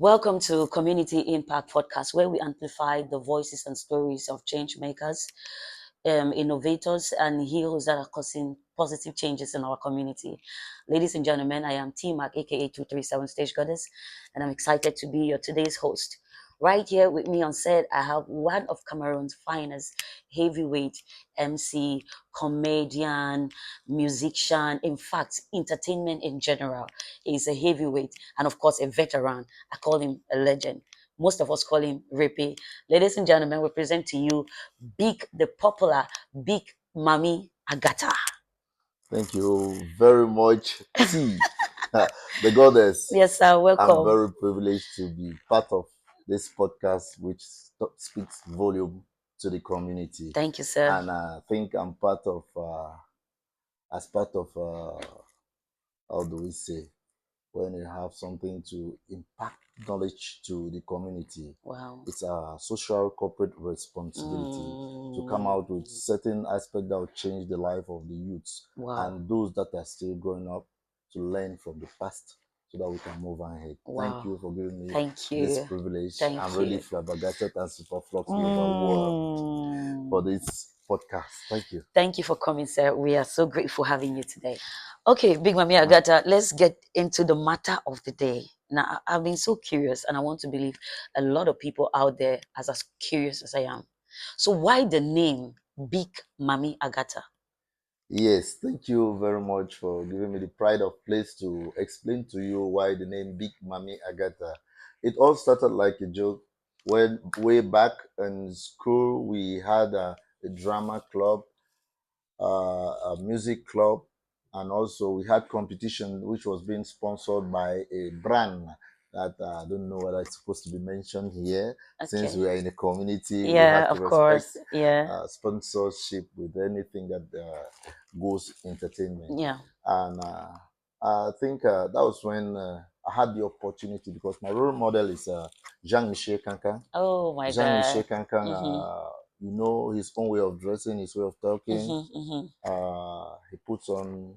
Welcome to Community Impact Podcast, where we amplify the voices and stories of change makers, innovators, and heroes that are causing positive changes in our community. Ladies and gentlemen, I am TIMAG, aka 237 Stage Goddess, and I'm excited to be your today's host. Right here with me on set, I have one of Cameroon's finest heavyweight MC, comedian, musician, in fact, entertainment in general. He's a heavyweight and, of course, a veteran. I call him a legend. Most of us call him Rippy. Ladies and gentlemen, we present to you the popular Big Mami Agatha. Thank you very much, T, the goddess. Yes, sir. I'm Welcome. very privileged to be part of this podcast, which speaks volume to the community. Thank you, sir. And I think I'm part of, as part of, how do we say, when you have something to impact knowledge to the community. Wow. It's a social corporate responsibility to come out with certain aspects that will change the life of the youths and those that are still growing up to learn from the past so that we can move ahead. Wow. Thank you for giving me Thank this you. privilege. Thank I'm you. really flabbergasted and super flux overwhelmed for this podcast. Thank you. Thank you for coming, sir. We are so grateful having you today. Okay, Big Mami Agatha, let's get into the matter of the day. Now, I've been so curious, and I want to believe a lot of people out there as curious as I am. So, why the name Big Mami Agatha? Yes, thank you very much for giving me the pride of place to explain to you why the name Big Mami Agatha. It all started like a joke when way back in school we had a drama club, a music club, and also we had competition which was being sponsored by a brand that I don't know whether it's supposed to be mentioned here. Since we are in a community, we have to of respect course. Yeah. sponsorship with anything that goes entertainment. Yeah. And I think that was when I had the opportunity because my role model is Jean-Michel Cancan. Oh my Jean-Michel God. Cancan, you know, his own way of dressing, his way of talking. He puts on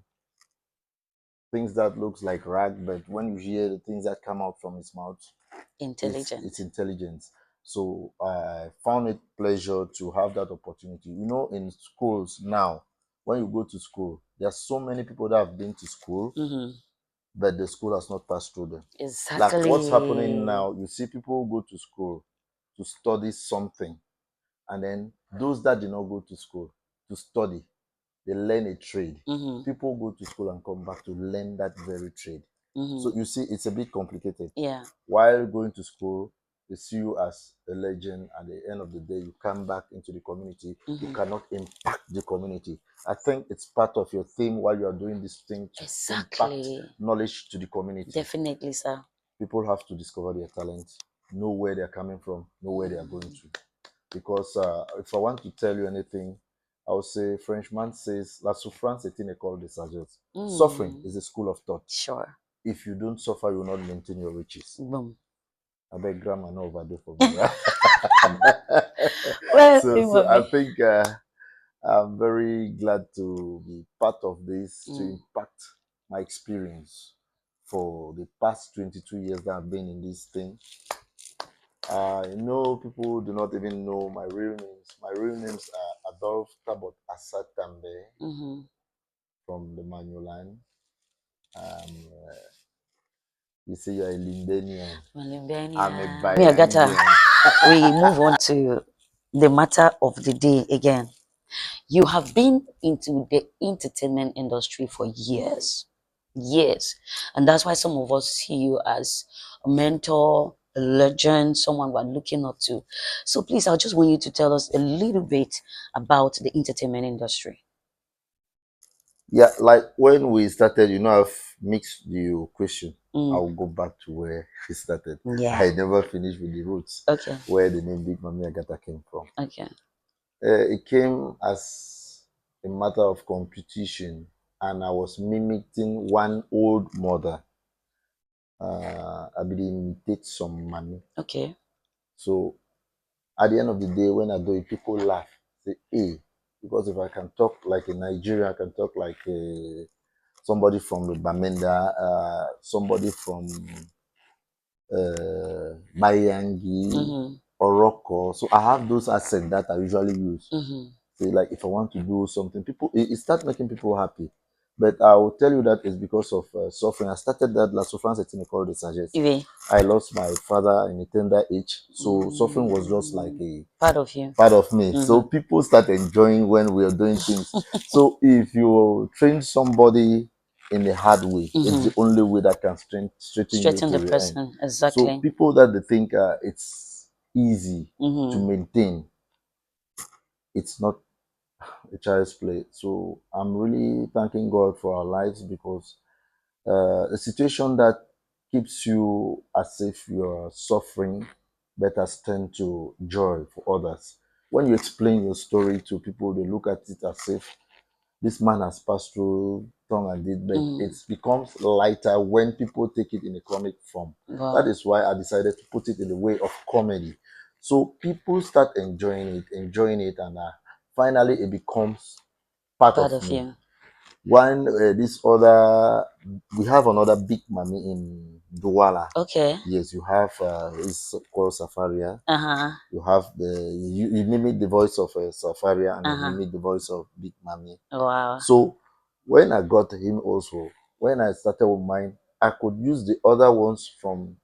things that looks like rag, but when you hear the things that come out from his mouth, Intelligent. it's intelligence. So I found it pleasure to have that opportunity. You know, in schools now, when you go to school, there are so many people that have been to school, but the school has not passed through them. Exactly. Like what's happening now, you see people go to school to study something, and then those that did not go to school to study, they learn a trade. People go to school and come back to learn that very trade. So you see, it's a bit complicated. Yeah. While going to school, they see you as a legend. At the end of the day, you come back into the community. You cannot impact the community. I think it's part of your theme while you are doing this thing to impact knowledge to the community. Definitely, sir. People have to discover their talents, know where they're coming from, know where they are going to. Because if I want to tell you anything, I would say Frenchman says La souffrance est une école de sagesse. Suffering is a school of thought. Sure. If you don't suffer, you will not maintain your riches. Boom. I beg grandma no overdo for me. Well, so I think I'm very glad to be part of this to impact my experience for the past 22 years that I've been in this thing. I know people do not even know my real names. My real names are Adolf Tabot Asatambe from the Manulan. You say you're a Lindenian. I'm a Bayangian. We move on to the matter of the day again. You have been into the entertainment industry for years. And that's why some of us see you as a mentor, a legend, someone we're looking up to. So please, I just want you to tell us a little bit about the entertainment industry. Yeah, like when we started, you know, I've mixed the question. I'll go back to where we started. Yeah. I never finished with the roots. Okay. Where the name Big Mami Agatha came from. Okay. It came as a matter of competition, and I was mimicking one old mother. I believe imitate some money. Okay. So at the end of the day, when I do it, people laugh. Say, hey, because if I can talk like a Nigerian, I can talk like somebody from the Bamenda, somebody from Bayangi, Oroko. So I have those accents that I usually use. Say like if I want to do something, people it start making people happy. But I will tell you that it's because of suffering. I started that last suffering setting called the suggest. I lost my father in a tender age, so suffering was just like a part of you, part of me. So people start enjoying when we are doing things. So if you train somebody in a hard way, it's the only way that can straighten you straighten to the the end. person. So Exactly. people that they think it's easy to maintain, it's not a child's play. So I'm really thanking God for our lives because a situation that keeps you as if you're suffering better turn to joy for others. When you explain your story to people, they look at it as if this man has passed through tongue and deed, but it becomes lighter when people take it in a comic form. That Wow. is why I decided to put it in the way of comedy. So people start enjoying it, and finally it becomes part Part of of me. you. One, this other, we have another big mommy in Douala. Okay. Yes, you have, it's called Safaria. Uh-huh. You have you mimic the voice of Safaria and you Uh-huh. mimic the voice of Big Mommy. Wow. So when I got him also, when I started with mine, I could use the other ones from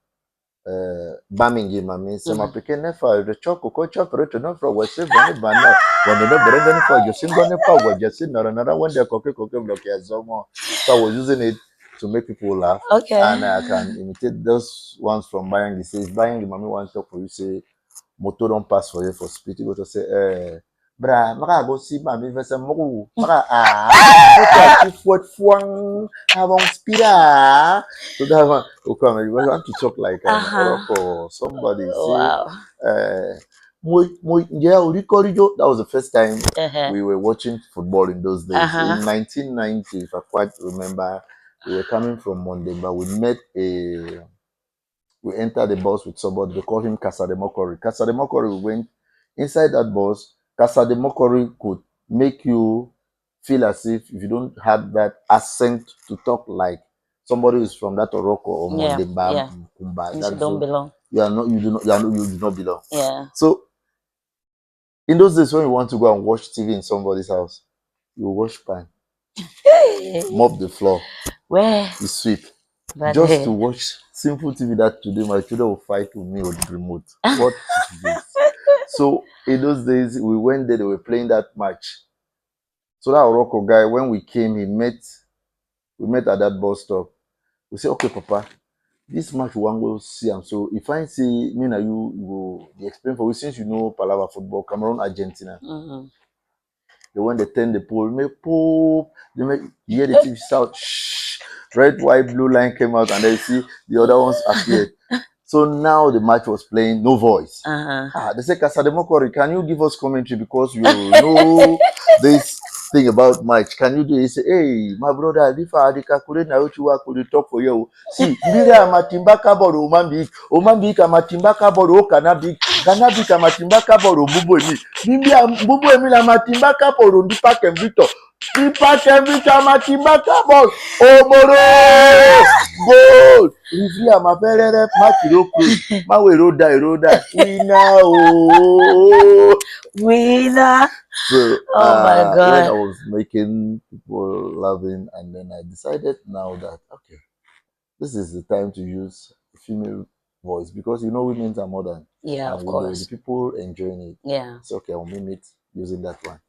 Birmingham, mami se ma peke ne fa re choko ko cho pro to no fro we se vani bana when no bere ne for you sing on pa we just no no when they koke block ya zomo. So I was using it to make people laugh. Okay. And I can imitate those ones from Bayang. He says Bayang mami want to talk for you say motor don't pass for you for speed. You go to say bra maka go see mami verse mo maka motor chief fuang habang speeda. So that one will come. You want to talk like an oracle or somebody. Say, Wow. that was the first time Uh-huh. we were watching football in those days. Uh-huh. In 1990, if I quite remember, we were coming from Monday, but we entered the bus with somebody. They called him Casa de Mockery. Casa de Mockery, we went inside that bus. Casa de Mockery could make you feel as if you don't have that accent to talk like somebody who's from that Oroko or Yeah. Mondemba, Yeah. Kumba, Things you that don't zone. belong. You do not belong. Yeah. So in those days when you want to go and watch TV in somebody's house, you wash pan, mop the floor, Where? you sweep. But Just to watch simple TV that today my children will fight with me with the remote. What is this? So in those days, we went there, they were playing that match. So that Morocco guy, when we came, we met at that bus stop. We say, okay, Papa, this match we want to go see him. So if I see me and you go the explain for we since you know Palava football, Cameroon, Argentina. They when they turn the pole, make poop, they make you hear the TV shout, shh, red, white, blue line came out, and then you see the other ones appeared. So now the match was playing, no voice. They say, Kasademokori, can you give us commentary because you know this thing about match? Can you do it? He say, hey, my brother, if I had the calculate now, what could talk for you? See, Mbira amatimba kaboro umambik amatimba kaboro kanabik amatimba kaboro mbubu emi. Mbubu emi la matimba kaboro ndipa kemvito. Ndipa kemvito amatimba kaboro. Omoro! Goal! Rifli amaperere makiro close. Mawe roda. Winner oh. Winner. So Oh my when I God. was making people laughing, and then I decided now that okay, this is the time to use female voice because you know women are modern Yeah, of and with the course. people enjoying it. Yeah. So okay, I'll mimic using that one.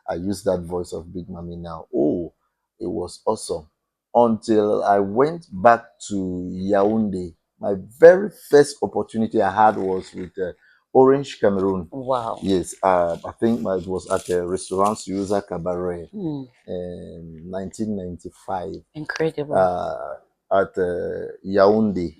I use that voice of Big Mami now. Oh, it was awesome. Until I went back to Yaoundé. My very first opportunity I had was with Orange Cameroon. Wow. Yes, I think it was at a restaurant User Cabaret in 1995 Incredible. at Yaoundé.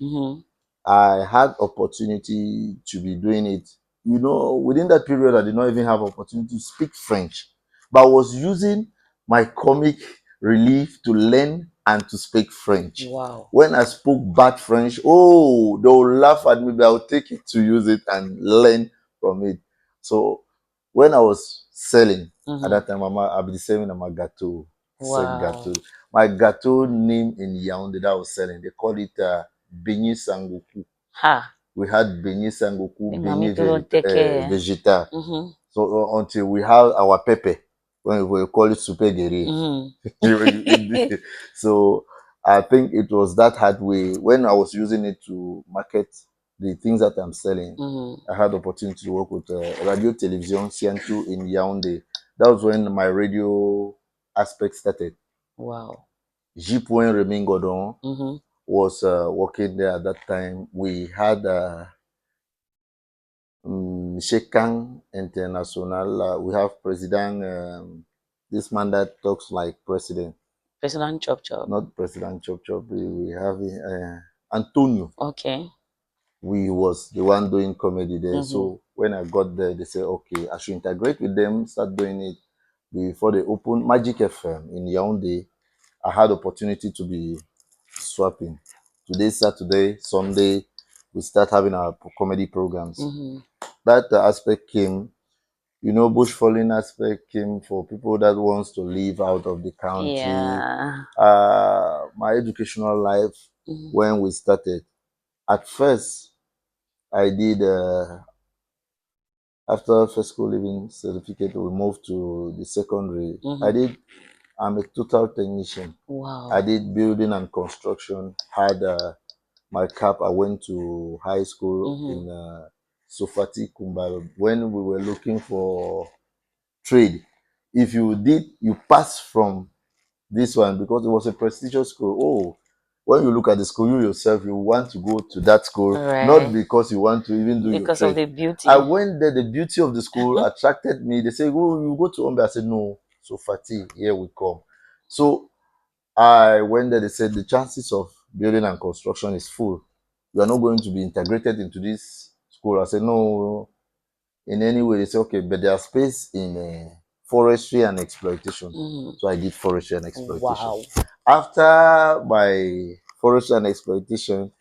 I had opportunity to be doing it. You know, within that period, I did not even have opportunity to speak French, but I was using my comic relief to learn and to speak French. Wow. When I spoke bad French, oh, they'll laugh at me, but I'll take it to use it and learn from it. So when I was selling at that time, I'll be selling my gâteau. Sell Wow. gâteau. My gâteau name in Yaoundé that I was selling, they call it Beignet Sangoku. Ha. We had beignet sangoku, Big Mami beignet couldn't take care. vegeta. Mm-hmm. So until we have our pepper, when we call it supegere. Mm-hmm. So I think it was that hard way. When I was using it to market the things that I'm selling, Mm-hmm. I had the opportunity to work with Radio Television CN2 in Yaoundé. That was when my radio aspect started. Wow. Jipoin Remy Godon Mm-hmm. was working there at that time. We had Shekan International. We have President, this man that talks like president, President Chop Chop. not President Chop Chop. We have Antonio. Okay. We was the one doing comedy there. Mm-hmm. So when I got there, they said, okay, I should integrate with them, start doing it. Before they opened Magic FM in Yaoundé, I had opportunity to be swapping. Today, Saturday, Sunday, we start having our comedy programs. Mm-hmm. That aspect came, bush falling aspect came for people that wants to live out of the country. Yeah. My educational life, Mm-hmm. when we started, at first, I did, after first school living certificate, we moved to the secondary. Mm-hmm. I'm a total technician. I Wow. did building and construction, had my cap. I went to high school Mm-hmm. in Sofati Kumba. When we were looking for trade, if you pass from this one because it was a prestigious school. Oh, when you look at the school, you yourself, you want to go to that school, All not right. because you want to even do your Because of trade. the I beauty. went there, the beauty of the school attracted me. They say, oh, you go to Ombe. I said, no, Sofati, here we come. So I went there, they said the chances of building and construction is full. You are not going to be integrated into this school. I said, no, in any way. They say, okay, but there's space in forestry and exploitation. Mm-hmm. So I did forestry and exploitation. Wow. After my forestry and exploitation,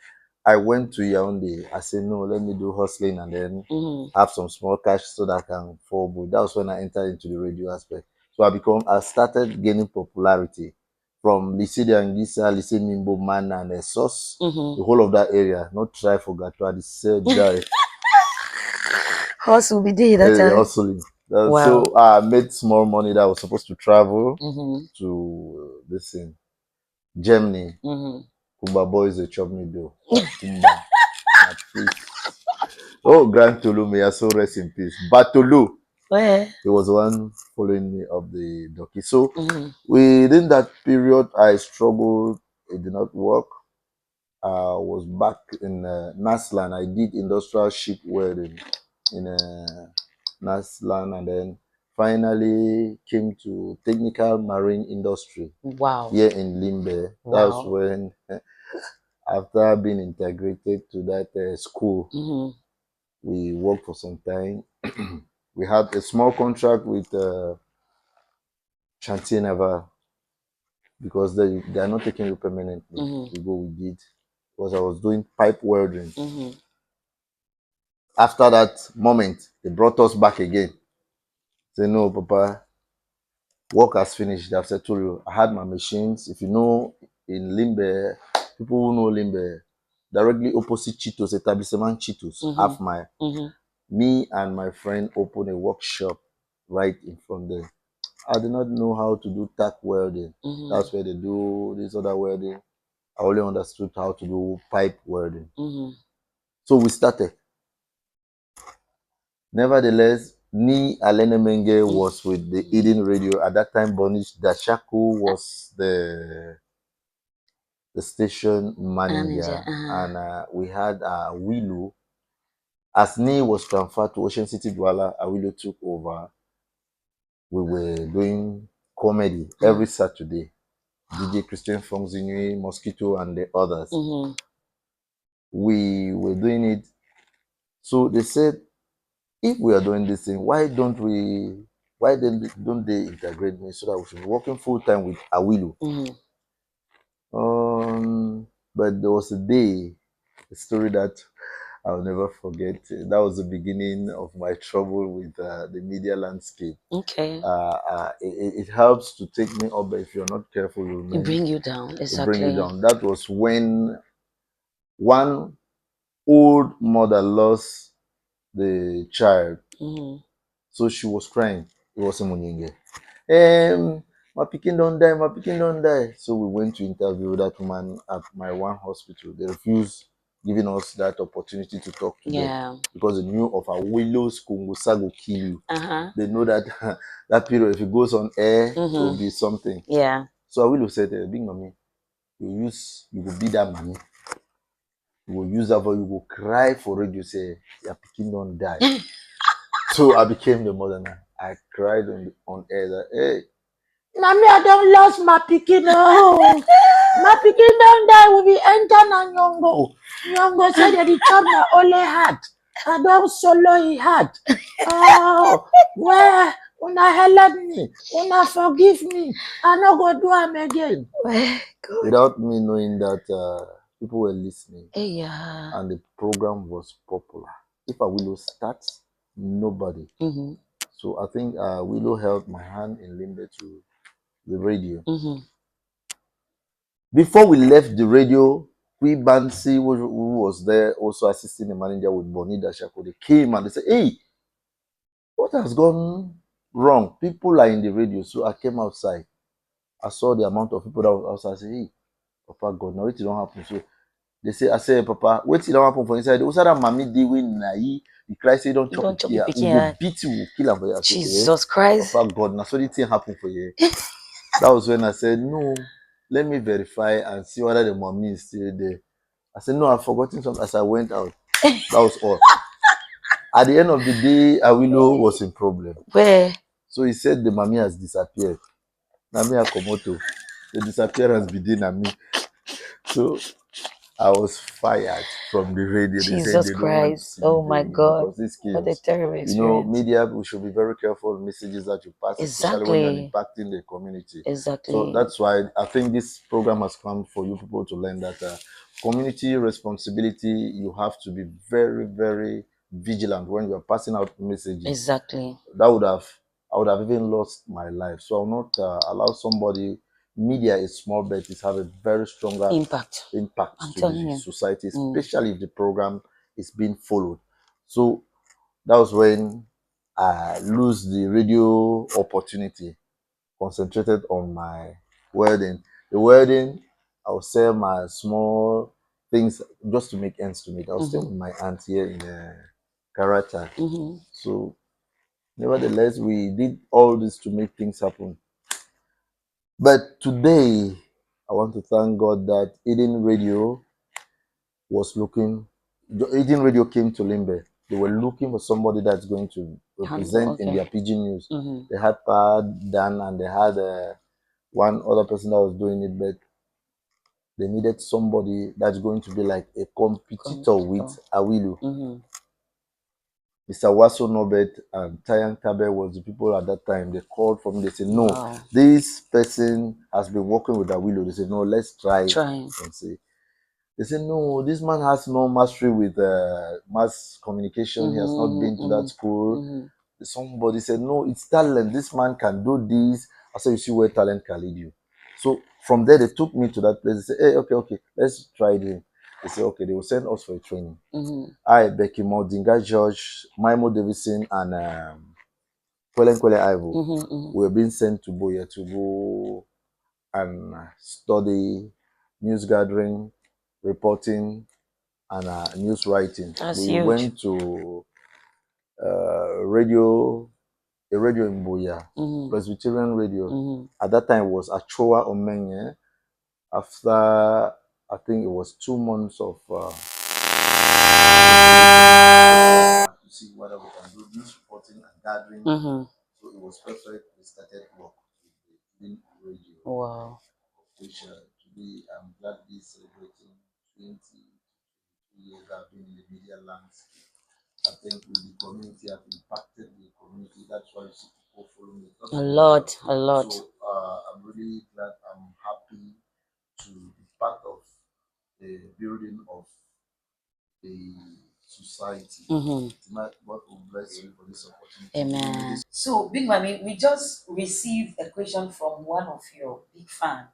I went to Yaoundé. I said, no, let me do hustling and then Mm-hmm. have some small cash so that I can fall good. That was when I entered into the radio aspect. So I started gaining popularity from Lycée de Anguissa, Lycée Mimbo, Man, and Sauce, Mm-hmm. the whole of that area. Not try for Gatwa, the said die Horse will be there that time. hustling. Wow. So I made small money that I was supposed to travel Mm-hmm. to this in Germany. Mm-hmm. Kumba boys, they chop me bill. Kumba. My peace. Oh, Grand Tolu, may I so rest in peace. Batolu, Where? he was the one following me up the donkey. So Mm-hmm. within that period, I struggled. It did not work. I was back in Naslan. I did industrial ship welding in Naslan, and then finally came to technical marine industry Wow. here in Limbe. That's Wow. when, after being integrated to that school, Mm-hmm. we worked for some time. We had a small contract with Chantier Naval because they are not taking you permanently. Mm-hmm. We go, we did. Because I was doing pipe welding. Mm-hmm. After that moment, they brought us back again. Say, no, Papa, work has finished. I've said to you, I had my machines. If you know, in Limbe, people who know Limbe, directly opposite Cheetos, establishment Cheetos, Mm-hmm. half mile. Mm-hmm. Me and my friend opened a workshop right in front there. I did not know how to do tack welding. Mm-hmm. That's where they do this other welding. I only understood how to do pipe welding. Mm-hmm. So we started. Nevertheless, Ni Alene Menge was with the Eden Radio. At that time, Bonish Dashaku was the station Manager. manager. Uh-huh. And we had Wilu. As Ni was transferred to Ocean City Douala, Awilu took over. We were doing comedy every Saturday. DJ Christian Fongzinui, Mosquito, and the others. Mm-hmm. We were doing it. So they said, if we are doing this thing, why don't they integrate me so that we should be working full time with Awilu? Mm-hmm. But there was a story that I'll never forget. That was the beginning of my trouble with the media landscape. Okay. It helps to take me up, but if you're not careful, It bring you down. to bring you Exactly. down. That was when one old mother lost the child. Mm-hmm. So she was crying. It was a Munyenge. My pikin don't die, my pikin don't die. So we went to interview that woman at my one hospital. They refused giving us that opportunity to talk to them Yeah. because they knew of our willows Kungusa will kill you. Uh-huh. They know that that period, if it goes on air, it will Mm-hmm. be something. Yeah. So Awilo said, Big Mommy, you will be that mommy. You will use that, but you will cry for radio, say, your pikin don't die. So I became the mother now. I cried on air that, hey, Nami, I don't lost my pikin. Oh, my pikin don't die. We be enter na Nyongo. Nyongo said that the chop na only heart. I don't solo he heart. Oh, where? Una help me. Una forgive me. I no go do am again. Without me knowing that people were listening Yeah. and the program was popular. If a Willow starts, nobody. Mm-hmm. So I think Willow held my hand in Limbe to the radio. Mm-hmm. Before we left the radio, we Bansi, who was there also assisting the manager with Bonida Shako, they came and they said, hey, what has gone wrong? People are in the radio. So I came outside. I saw the amount of people that was outside. I said, hey, Papa God, now it don't happen. So they say, I say, Papa, wait till it don't happen for inside. Also that mommy did when nai, the Christ say don't You chop don't it chop the here. We picking go head. beat you, we'll kill him for you. I say, eh, Jesus Christ. Papa God, now so the thing happen for you. That was when I said, no, let me verify and see whether the mommy is still there. I said, no, I've forgotten something as I went out. That was all. At the end of the day, Awilo was in problem. Where? So he said the mommy has disappeared. Nami Akomoto. The disappearance began at me. So I was fired from the radio. They said Jesus they don't want to Christ. see me Oh there my again God. because this What a chaos. terrible You know, experience. media, we should be very careful with messages that you pass, especially when you're Exactly. impacting the community. So Exactly. that's why I think this program has come for you people to learn that community responsibility, you have to be very, very vigilant when you're passing out messages. Exactly. I would have even lost my life. So I'll not allow somebody. Media is small, but it has a very stronger Impact. impact I'm to telling the you. society, Mm. especially if the program is being followed. So that was when I lose the radio opportunity, concentrated on my wedding. The wedding, I'll sell my small things just to make ends to meet. I was staying with my aunt here in Karacha. Mm-hmm. So nevertheless, we did all this to make things happen. But today, I want to thank God that Eden Radio was looking, Eden Radio came to Limbe. They were looking for somebody that's going to represent in Okay. their PG News. Mm-hmm. They had Dan and they had one other person that was doing it, but they needed somebody that's going to be like a competitor with Awilu. Mm-hmm. Mr. Waso Nobet and Tayan Kabe was the people at that time. They called for me. They said, no, Wow. this person has been working with Awilu. They said, no, let's try Trying. and see. They said, no, this man has no mastery with mass communication. He has not been to that school. Mm-hmm. Somebody said, no, it's talent. This man can do this. I said, you see where talent can lead you. So from there, they took me to that place. They said, hey, okay, let's try it. They said, okay, they will send us for a training. Mm-hmm. I, Becky Mo, Dinga George, Maimo Davidson, and Kwelen Kwele Ivo were being sent to Boya to go and study news gathering, reporting, and news writing. That's We huge. went to radio, a radio in Boya, Presbyterian radio. At that time, it was Achoa Omenye. After, I think it was 2 months of to see whether we can do news reporting and gathering. So it was perfect. We started work with the radio. Wow. Which today I'm gladly celebrating 22 years I've been in the media landscape. I think with the community, I've impacted the community. That's why you see people follow me. A lot. So I'm really glad. I'm happy to be part of the building of the society. God will bless you for this opportunity. Amen. So, Big Mami, we just received a question from one of your big fans,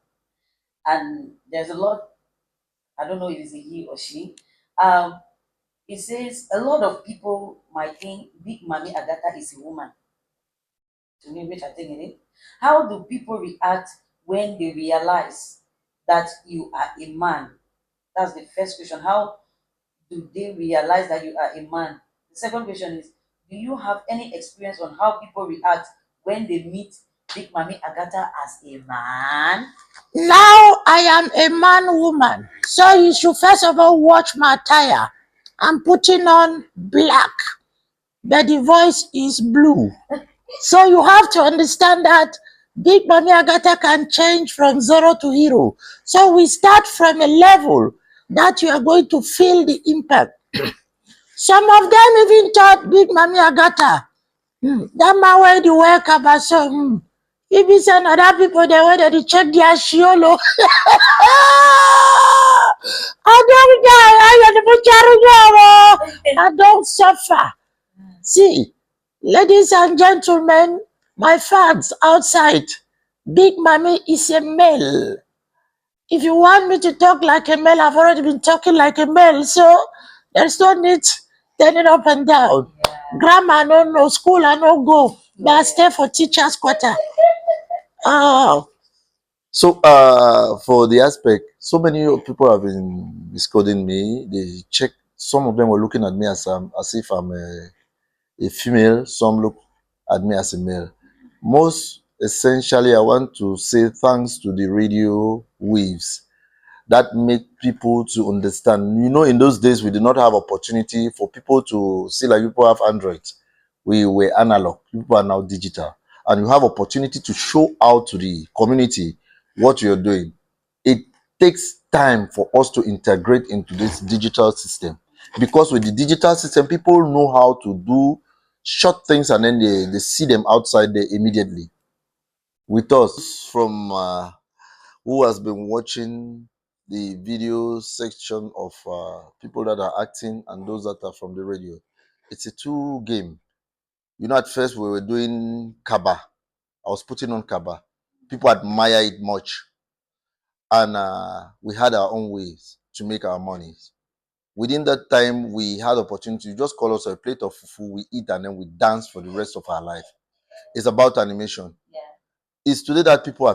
and there's a lot. I don't know if it's a he or she. Um, It says a lot of people might think Big Mami Agatha is a woman. To me, which I think it is. How do people react when they realize that you are a man? That's the first question. How do they realize that you are a man? The second question is, do you have any experience on how people react when they meet Big Mami Agatha as a man? Now I am a man woman. So you should first of all watch my attire. I'm putting on black, but the voice is blue. So you have to understand that Big Mami Agatha can change from zero to hero. So we start from a level that you are going to feel the impact. Some of them even thought Big Mami Agatha, that man where the work about so, if it's another people they where they check their shiolo. I don't die, I don't suffer. See, ladies and gentlemen, my fans outside, Big Mami is a male. If you want me to talk like a male, I've already been talking like a male, so there's no need turning up and down. Grammar no no, school I no go, but I stay for teachers' quarter. Oh, So, for the aspect, so many people have been miscoding me. They check. Some of them were looking at me as if I'm a female. Some look at me as a male. Most essentially, I want to say thanks to the radio waves that make people to understand. You know, in those days, we did not have opportunity for people to see like people have Androids. We were analog. People are now digital, and you have opportunity to show out to the community what you're doing. It takes time for us to integrate into this digital system, because with the digital system, people know how to do short things, and then they see them outside there immediately. With us from who has been watching the video section of people that are acting and those that are from the radio. It's a two game. You know, at first we were doing Kaba. I was putting on Kaba. People admire it much. And we had our own ways to make our money. Within that time, we had opportunity to just call us a plate of fufu, we eat, and then we dance for the rest of our life. It's about animation. Yeah. It's today that people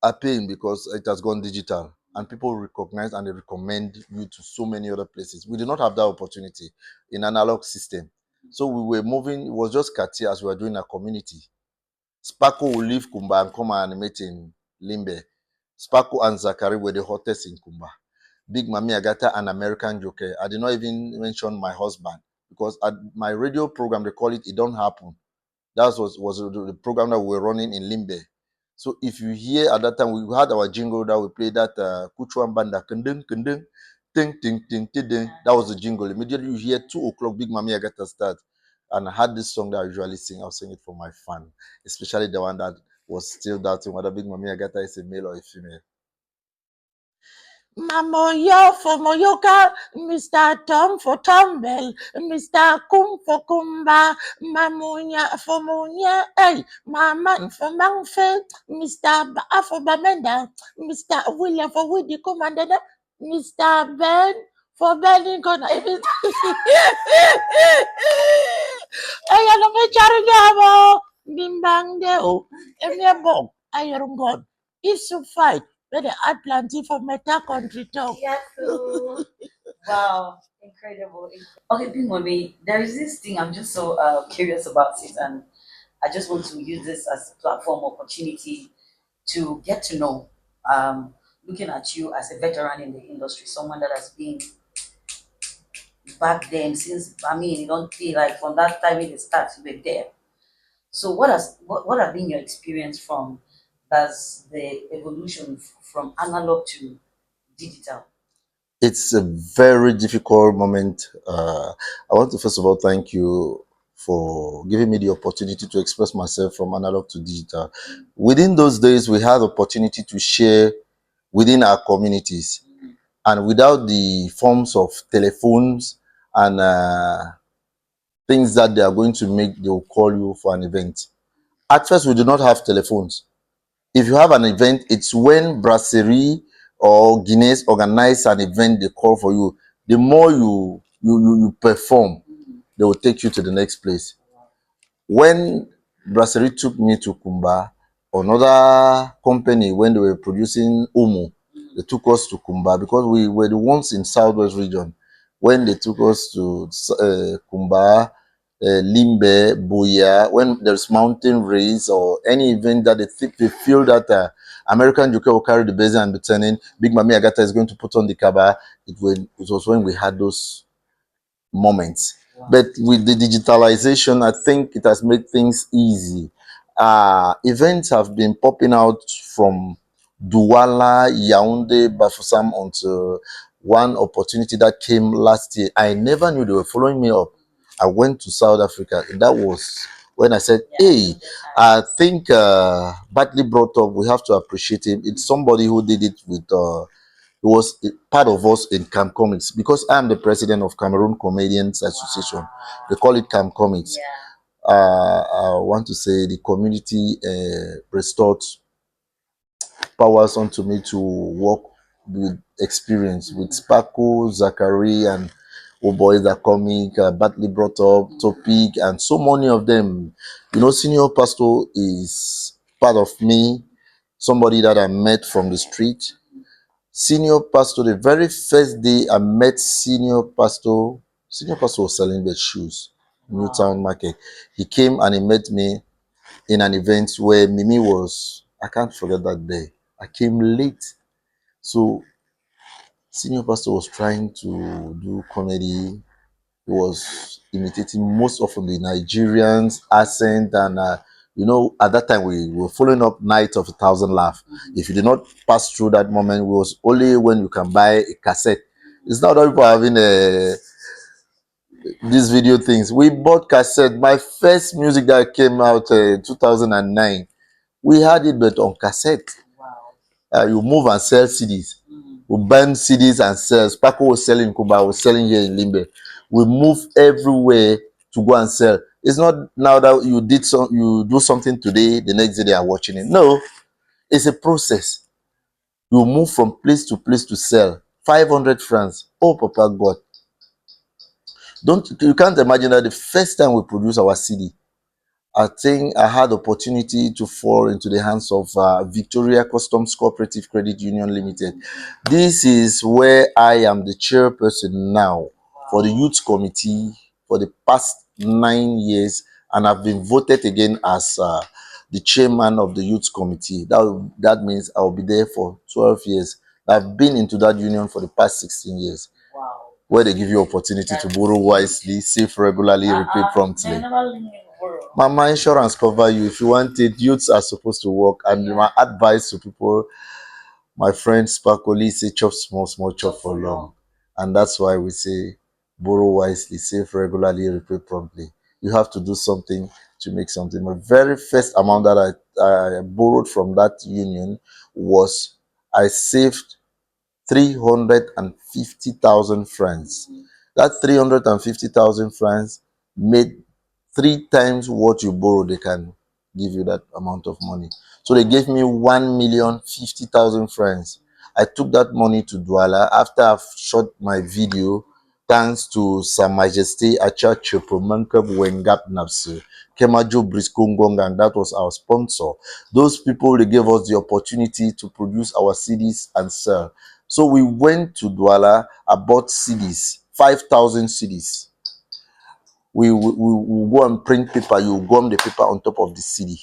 are paying because it has gone digital and people recognize and they recommend you to so many other places. We did not have that opportunity in analog system. So we were moving, it was just Katia as we were doing a community. Sparko will leave Kumba and come and animate in Limbe. Sparko and Zachary were the hottest in Kumba. Big Mami Agatha and American Joker. I did not even mention my husband because at my radio program, they call it It Don't Happen. That was the program that we were running in Limbe. So if you hear at that time, we had our jingle that we played that Kuchuan Banda, Kundung, Kundung, Ting, Ting, Ting, Ting, Ting. That was the jingle. Immediately you hear 2 o'clock, Big Mami Agatha start. And I had this song that I usually sing. I'll sing it for my fan, especially the one that was still doubting whether Big Mami Agatha is a male or a female. Mamoyo for Moyoka, Mr. Tom for Tombell, Mr. Kum for Kumba, Mamunya for Munya, hey, Maman for Mangfe, Mr. Ba for Bamenda, Mr. William for Woody Commander, Mr. Ben for Bellington. Hey, ano may charo niya mo? Bimbang deo, Emiabo, Ayon God. If you fight, where they add plenty for meta country talk. Yeah, cool. Wow, incredible. Okay, Big Mami, there is this thing I'm just so curious about it, and I just want to use this as a platform opportunity to get to know, looking at you as a veteran in the industry, someone that has been back then since, I mean, you don't feel like from that time it starts, you were there. So what have been your experience from that's the evolution from analog to digital? It's a very difficult moment. I want to first of all thank you for giving me the opportunity to express myself from analog to digital. Within those days, we had opportunity to share within our communities, and without the forms of telephones and things that they are going to make, they will call you for an event. At first, we do not have telephones. If you have an event, it's when Brasserie or Guinness organize an event, they call for you. The more you you perform, they will take you to the next place. When Brasserie took me to Kumba, another company, when they were producing Umu, they took us to Kumba because we were the ones in Southwest region. When they took us to Kumba, Limbe, Buya, when there's mountain race or any event that they feel that American Joker will carry the basin and be turning, Big Mami Agatha is going to put on the kaba, it was when we had those moments. But with the digitalization, I think it has made things easy. Events have been popping out from Douala, Yaoundé, Bafoussam until one opportunity that came last year. I never knew they were following me up. I went to South Africa, and that was when I said, hey, I think Batley brought up, we have to appreciate him. It's somebody who did it with he was part of us in Camp Comics because I'm the president of Cameroon Comedians Association. They call it Camp Comics. I want to say the community restored powers unto me to work with experience with Sparkle, Zachary, and Oh Boy, the comic, Batley brought up, Topic, and so many of them. You know, Senior Pastor is part of me, somebody that I met from the street. Senior Pastor, the very first day I met Senior Pastor was selling the shoes, Newtown Market. He came and he met me in an event where Mimi was, I can't forget that day. I came late. So Senior Pastor was trying to do comedy. He was imitating most often the Nigerians accent, and you know, at that time we were following up Night of a Thousand Laugh. If you did not pass through that moment, it was only when you can buy a cassette. It's not that people are having these video things. We bought cassette. My first music that came out in 2009, we had it but on cassette. You move and sell CDs. We burn CDs and sell. Paco was selling in Kuba, was selling here in Limbe. We move everywhere to go and sell. It's not now that you do something today, the next day they are watching it. No, it's a process. You move from place to sell. 500 francs. Oh, Papa God. You can't imagine that the first time we produce our CD, I think I had opportunity to fall into the hands of Victoria Customs Cooperative Credit Union Limited. This is where I am the chairperson now for the youth committee for the past 9 years, and I've been voted again as the chairman of the youth committee. That means I'll be there for 12 years. I've been into that union for the past 16 years. Where they give you opportunity to borrow wisely, save regularly, repay promptly. Mama, insurance cover you. If you want it, youths are supposed to work. And my advice to people, my friend Sparkly, say chop small, small, chop for long. And that's why we say borrow wisely, save regularly, repay promptly. You have to do something to make something. My very first amount that I borrowed from that union was I saved 350,000 francs. That 350,000 francs made 3 times what you borrow. They can give you that amount of money. So they gave me 1,050,000 francs. I took that money to Douala after I've shot my video. Thanks to Sa Majesté Acha Chepromankab Wengap Napsu, Kemajo Briskongong, and that was our sponsor. Those people, they gave us the opportunity to produce our CDs and sell. So we went to Douala, I bought CDs, 5,000 CDs. We go and print paper, you gum the paper on top of the CD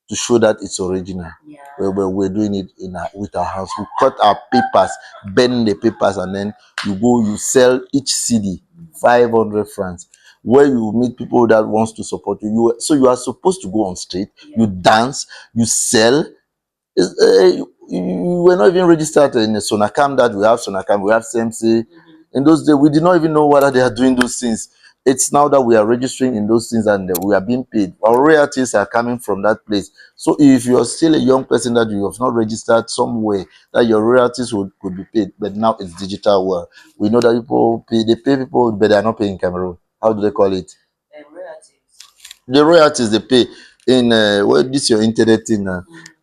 to show that it's original. We're doing it with our hands. We cut our papers, bend the papers, and then you sell each CD 500 francs. Where you meet people that wants to support you. So you are supposed to go on street, you dance, you sell. You were not even registered in the Sonacam that we have Sonacam, we have CMC. In those days, we did not even know whether they are doing those things. It's now that we are registering in those things and we are being paid. Our royalties are coming from that place. So if you are still a young person that you have not registered somewhere, that your royalties could be paid, but now it's digital world. We know that people pay, they pay people, but they are not paying in Cameroon. How do they call it? The royalties they pay in this your internet thing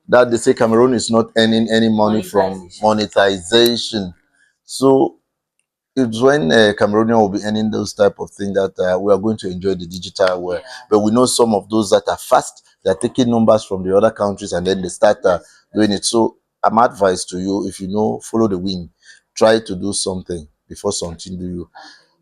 that they say Cameroon is not earning any money from monetization. So it's when Cameroonian will be earning those type of things that we are going to enjoy the digital world. Yeah. But we know some of those that are fast, they are taking numbers from the other countries and then they start doing it. So I'm advice to you, if you know, follow the wind. Try to do something before something do you.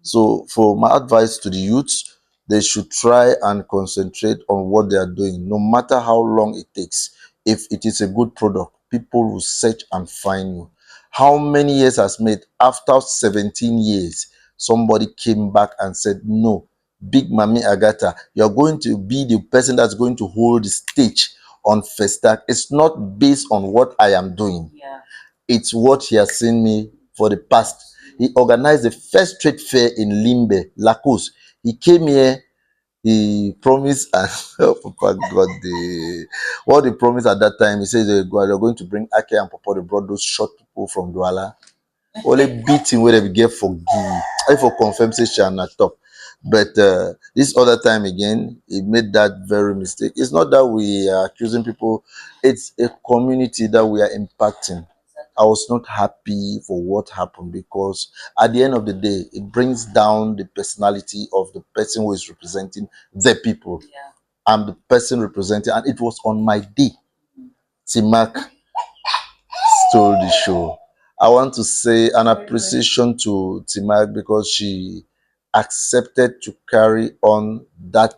So for my advice to the youths, they should try and concentrate on what they are doing, no matter how long it takes. If it is a good product, people will search and find you. How many years has made? After 17 years, somebody came back and said, no, Big Mami Agatha, you're going to be the person that's going to hold the stage on Festac. It's not based on what I am doing. Yeah. It's what he has seen me for the past. He organized the first trade fair in Limbe, Lacos. He came here, he promised, and oh, Papa got the what he promised at that time. He says they're going to bring Ake and Papa. They brought those short people from Douala. Only beating where they get forgive. I for confirm say she not top. But this other time again, he made that very mistake. It's not that we are accusing people, it's a community that we are impacting. I was not happy for what happened because at the end of the day, it brings down the personality of the person who is representing the people. Yeah. I'm the person representing, and it was on my day. TIMAG stole the show. I want to say an appreciation to TIMAG because she accepted to carry on that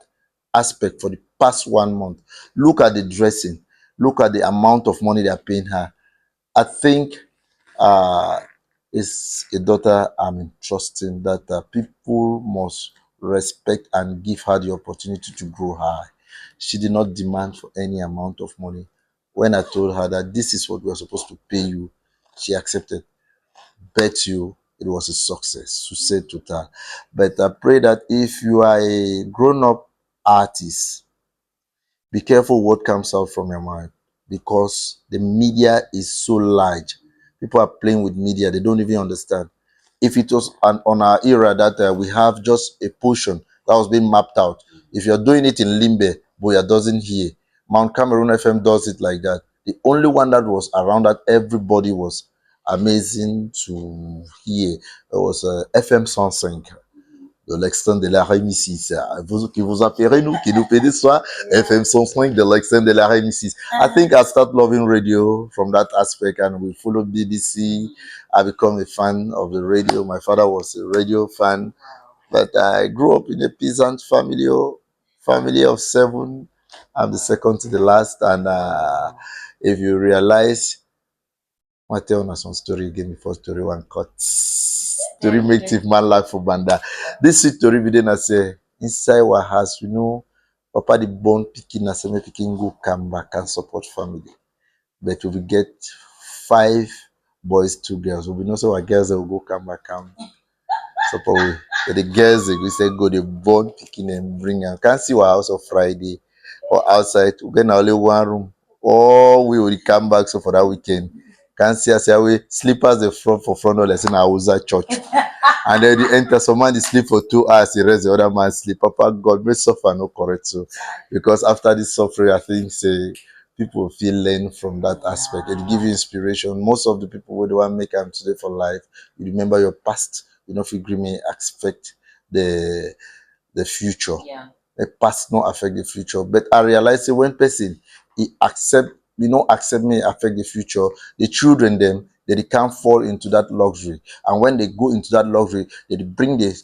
aspect for the past 1 month. Look at the dressing. Look at the amount of money they're paying her. I think uh, it's a daughter I'm entrusting that people must respect and give her the opportunity to grow high. She did not demand for any amount of money. When I told her that this is what we are supposed to pay you, she accepted. Bet you it was a success, to say total. But I pray that if you are a grown-up artist, be careful what comes out from your mind because the media is so large. People are playing with media, they don't even understand. If it was on our era that we have just a portion that was being mapped out, if you're doing it in Limbe, Boya doesn't hear. Mount Cameroon FM does it like that. The only one that was around that everybody was amazing to hear. It was FM 105 de l'externe de la Rémissis. Vous qui vous appellerez nous, qui nous pédez soit FM 105 de l'externe de la Rémissis. I think I start loving radio from that aspect and we followed BBC. I become a fan of the radio. My father was a radio fan, but I grew up in a peasant family, family of 7. I'm the second to the last, and if you realize, I tell una some story, give me first story one cut. Story make thief man laugh for banda. This story we didn't say inside our house, you know, Papa the born picking and say me picking go come back and support family. But we will get 5 boys, 2 girls. We know so our girls will go come back and support we. But the girls they go say go the born picking and bring them. Can't see our house on Friday or outside. We get only one room. Or we will come back so for that weekend. Can't see us we sleepers the front for front of lesson I church. And then you enter some man sleep for 2 hours, the rest the other man sleep. Papa God may suffer no correct so because after this suffering, I think say people feel learn from that aspect. It give you inspiration. Most of the people who want make am today for life, you remember your past, you know if you agree me expect the future. Yeah. The past not affect the future. But I realize that when person he accept, accept me affect the future, the children them they can't fall into that luxury. And when they go into that luxury, they bring the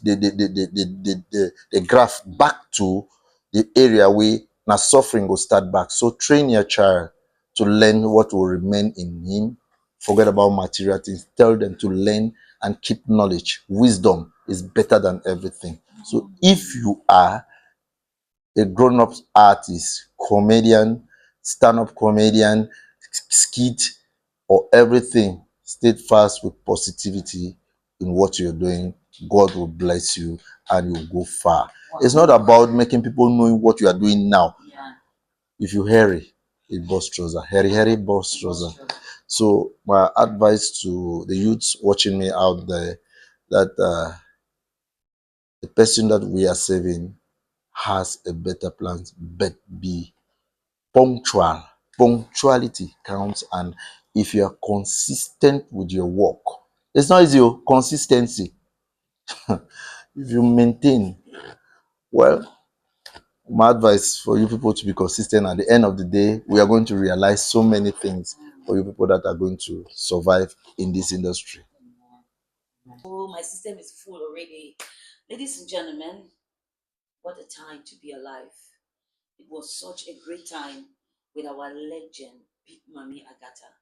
graph back to the area where now suffering will start back. So train your child to learn what will remain in him. Forget about material things. Tell them to learn and keep knowledge. Wisdom is better than everything. So if you are a grown-up artist, comedian, stand-up comedian, skit, or everything, stay fast with positivity in what you're doing. God will bless you and you'll go far. Wow. It's not about making people knowing what you are doing now. Yeah. If you hurry, it bursts trouser. Hurry, bursts trouser. So my advice to the youths watching me out there, that the person that we are saving has a better plan, but be punctual. Punctuality counts, and if you are consistent with your work, it's not easy. Consistency. If you maintain, well, my advice for you people to be consistent. At the end of the day, we are going to realize so many things for you people that are going to survive in this industry. Oh, my system is full already. Ladies and gentlemen, what a time to be alive. It was such a great time with our legend, Big Mami Agatha.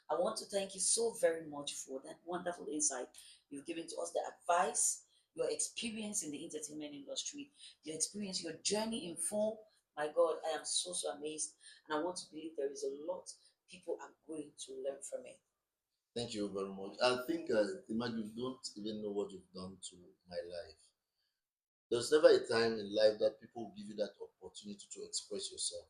I want to thank you so very much for that wonderful insight you've given to us, the advice, your experience in the entertainment industry, your experience, your journey in full. My God, I am so, so amazed. And I want to believe there is a lot people are going to learn from it. Thank you very much. I think, Timag, you don't even know what you've done to my life. There's never a time in life that people give you that opportunity to express yourself.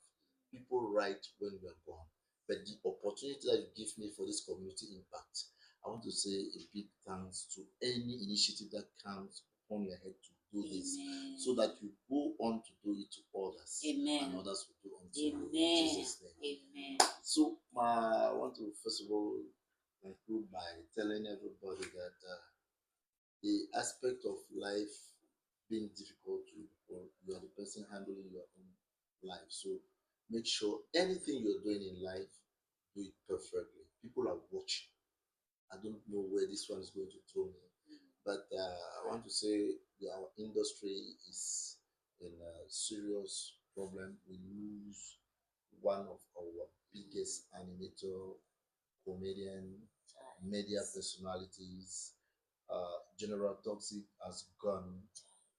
People write when you are gone. But the opportunity that you give me for this community impact, I want to say a big thanks to any initiative that comes upon your head to do this, so that you go on to do it to others. Amen. And others will do unto you in Jesus' name. Amen. So, I want to first of all conclude by telling everybody that the aspect of life being difficult to you, or you are the person handling your own life. So make sure anything you're doing in life, do it perfectly. People are watching. I don't know where this one is going to throw me, but I want to say that our industry is in a serious problem. We lose one of our biggest animator, comedian, media personalities. General Toxic has gone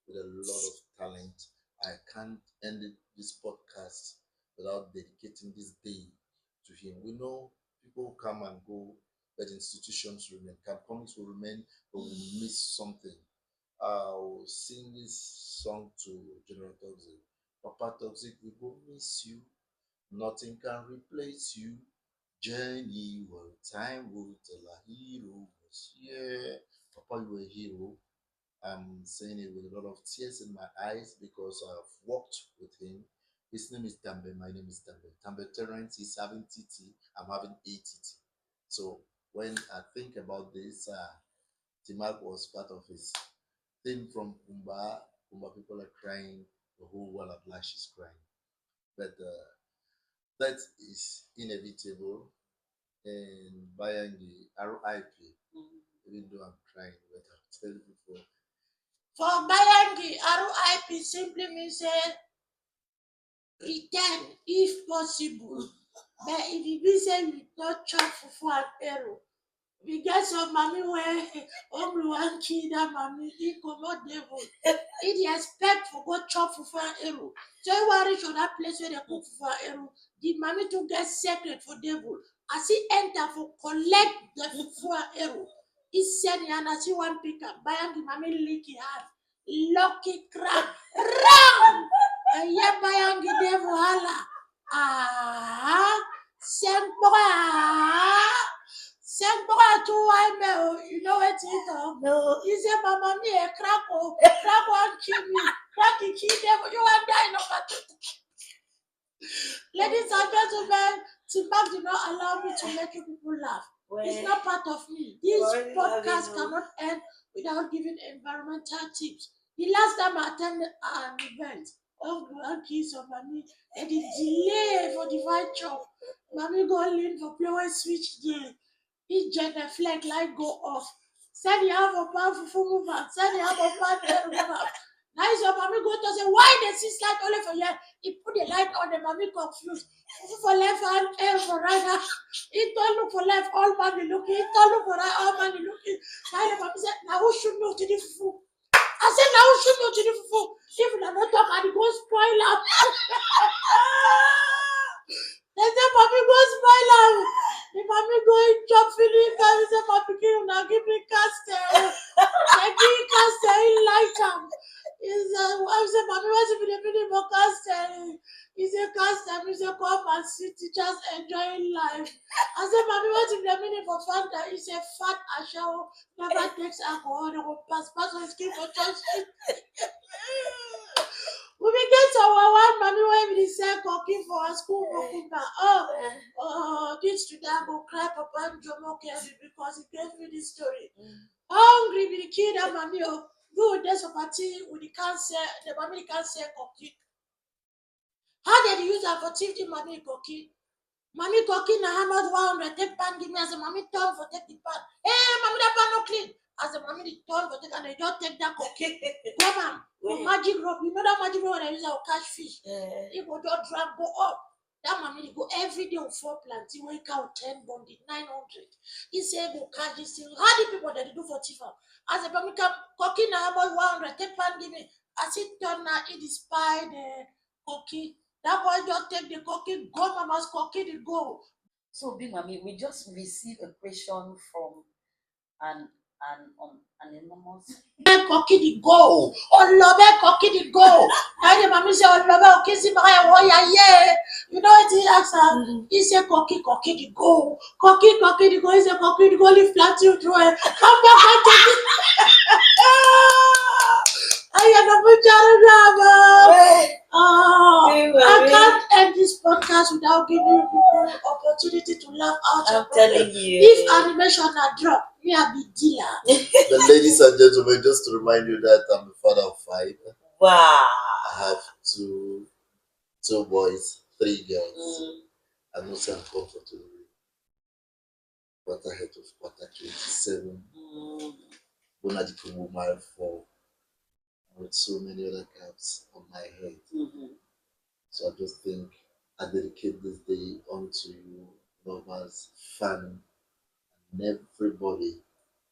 with a lot of talent. I can't end this podcast without dedicating this day to him. We know people come and go, but institutions remain. Comics will remain, but we miss something. I'll sing this song to General Toxic. Papa Toxic, we go miss you. Nothing can replace you. Journey, well, time will tell a hero was here. Papa, you were a hero. I'm saying it with a lot of tears in my eyes because I've worked with him. His name is Tambe. My name is Tambe. Tambe Terrence is having TT. I'm having ATT. So when I think about this, Timag was part of his theme from Kumba. Kumba people are crying. The whole world at large is crying. But that is inevitable. And Bayangi, RIP, even though I'm crying, but I'll tell you before. For Bayangi, RIP simply means return if possible. But if you be say you not chop for an arrow, we get some mommy where only one kid that mommy he commot devil. He expect for go chop for an arrow. So you reach on that place where they cook for an arrow. The mommy to get secret for devil. As he enter for collect the for arrow. He said and as he one pick up, Bayangi mommy lick his hand. Lucky crap. Run! And yeah, Bayangi devil holla. Ah, Sembra. Sembra to I you know what he talk? No. He said, Mama, me a crack one kill me. Crack the kill devil. You want die number two. Ladies and gentlemen, TIMAG did not allow me to make you people laugh. It's not part of me. This podcast cannot end without giving environmental tips. The last time I attended an event of grandkids of mommy, and the delay for the white chop. Mommy go lean for play one switch there. He the flag light go off. Said you have a powerful mover. Said you have a powerful mover. Now his mommy go to say, why the six light only for here? He put the light on the mommy confused. For left hand, air for right hand. He don't look for left, all mommy looking. He don't look for right, all mommy looking. Now the mommy said, now who should know to the fufu? I said, now who should know to the fufu? If you not talk, and it go spoil up. They say, mommy go spoil up. The mommy go in chop feeling. I say, my pikin now give me castel. I give me castel in light up. He said, I said, mommy, what's the meaning for castel? He said, castel. He said, come and sit, just enjoying life. I said, mommy, what's the meaning for Fanta? He said, fat ashawo never takes alcohol. They go pass on skin for church. We begin to our one mommy when we say cooking for our school for Kumba. This today I go cry Papa and Jomo Kevin because he gave me this story. Hungry be the kid and mommy. You there's a party with the cancer, the family cancer cookie. How did you use that for 50 money cookie? Mommy cooking na how much 100 take pan give me as a mommy turn for take the pan. Hey, mommy that pan no clean. As a mommy the turn for take and they just take that cookie. Come on, magic rope. You know that magic rope when I use our catch fish. It will just drag go up. That mommy go every day on 4 plants. He wake out 10 bonded 900. He say go catch this thing. How the people that they do for Tifa? As a mommy come cooking na how much 100 take pan give me. As it turn now it is spy the cookie. That boy just take the cookie, go mama's cookie, the go. So, Big Mami, we just received a question from an anonymous. Cookie the go. On love cookie the go. Now the mommy say on love kissing my warrior, yeah. You know what he asked her? He said cookie the go. Cookie the go. He said cookie the go. Leave flat you throw it. Come back and take it. I am a butcher. I can't end this podcast without giving you people opportunity to laugh out. I'm telling you. If animation are drop, me a be dealer. But ladies and gentlemen, just to remind you that I'm the father of 5. Wow. I have two boys, 3 girls. I know I'm comfortable. Quarter head of quarter 27. One at the married 4. With so many other caps on my head. So I just think I dedicate this day unto you, lovers, fans, and everybody,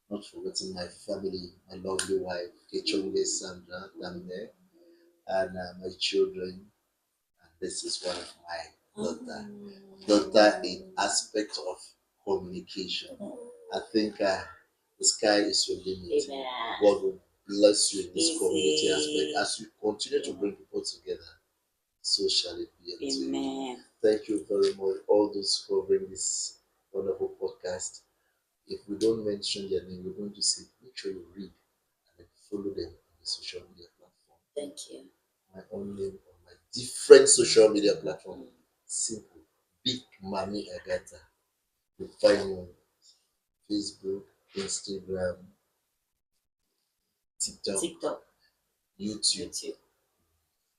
not forgetting my family, my lovely wife, Kechonge Sandra, Damne, and my children. And this is one of my daughter in aspect of communication. I think the sky is your limit. God will bless you in this community aspect as you continue to bring people together. So shall it be unto you. Thank you very much, all those covering this wonderful podcast. If we don't mention their name, we're going to say, make sure you read and then follow them on the social media platform. Thank you. My own name on my different social media platform. Simple. Big Mami Agatha. You find me on Facebook, Instagram, TikTok, YouTube.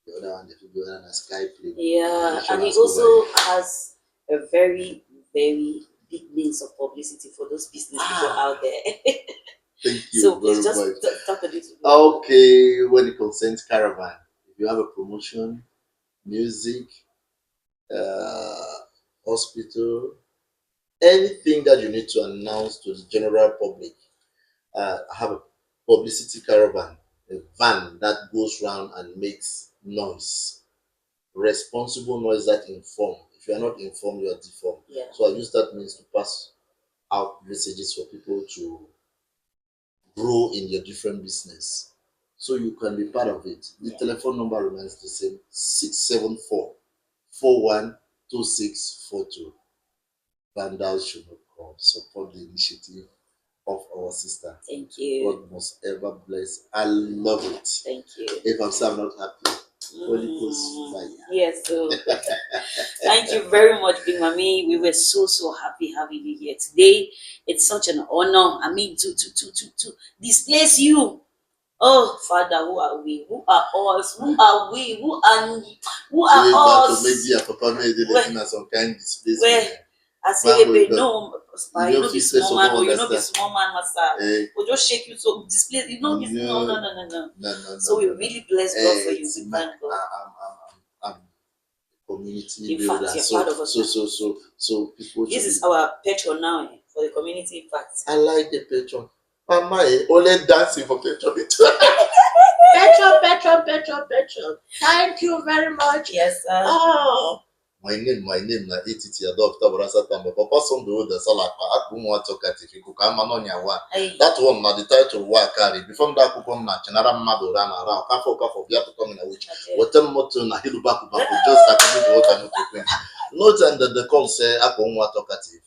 The other one, if you go on a Skype. Yeah, and he also has a very, very big means of publicity for those business people out there. Thank you. So please just talk a little bit. Okay, when it concerns caravan, if you have a promotion, music, hospital, anything that you need to announce to the general public, I have a publicity caravan, a van that goes around and makes noise, responsible noise that inform. If you are not informed, you are deformed. Yeah. So I use that means to pass out messages for people to grow in your different business. So you can be part of it. The telephone number remains the same, 674-412642. Vandals should not call. Support the initiative of our sister. Thank you. God must ever bless. I love it. Thank you. If I'm still not happy, Holy Ghost fire. Yes, so thank you very much, Big Mami. We were so happy having you here today. It's such an honor. I mean, to displace you. Oh, Father, who are we? Who are us? Who are we? Who are us? Maybe Papa made it some kind of displacement. Where I say, no, you know, be small man, or you know, be small man, master. We'll just shake you so display. You know, no. So we really bless God for you. We thank God. I'm community in fact, you're part of us. So people. This is our patron now for the community. In fact, I like the patron. Mama, only dancing for patron. Petron. Thank you very much. Yes, sir. Oh. My name na ETT Adopter Brasa Tamba. Papa some the old Salapa, Akumu Tokati, Kukamanonia one. That one na the title work carry. Before that Kukon na General Madorana, Kafo Biato coming away. What a motto na Hilubaku, just according to what I'm talking. Note and the call say Akumu Tokati.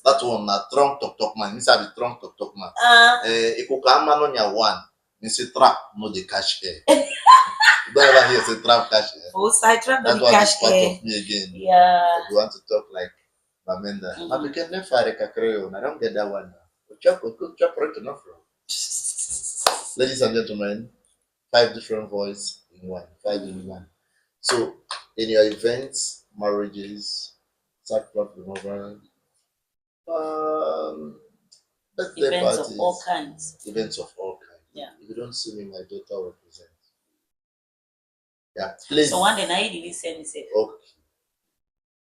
That one na trunk talk man. Inside the trunk talk man. Ikukamanonia one. It's trap, no the cash air. Don't ever hear say trap cash air. Oh, side trap, that one is part of me again. Yeah. You want to talk like Bamenda. I can't fare I don't get that one. Chop right enough. Ladies and gentlemen, 5 different voice in one, 5 in one. So, in your events, marriages, sackcloth removal, birthday Events parties, of all kinds. events of all kinds. Yeah. If you don't see me, my daughter will present. Yeah, please. So one day, now you send me say, okay.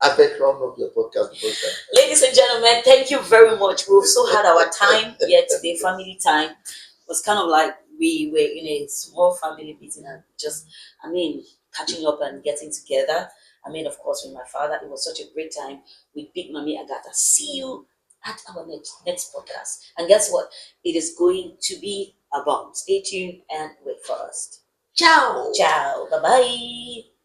I beg round of your podcast because ladies and gentlemen, thank you very much. We've so had our time here today, family time. It was kind of like we were in a small family meeting and just, catching up and getting together. Of course, with my father, it was such a great time with Big Mami Agatha. See you at our next podcast. And guess what? It is going to be about. Stay tuned and wait for us. Ciao. Ciao. Bye bye.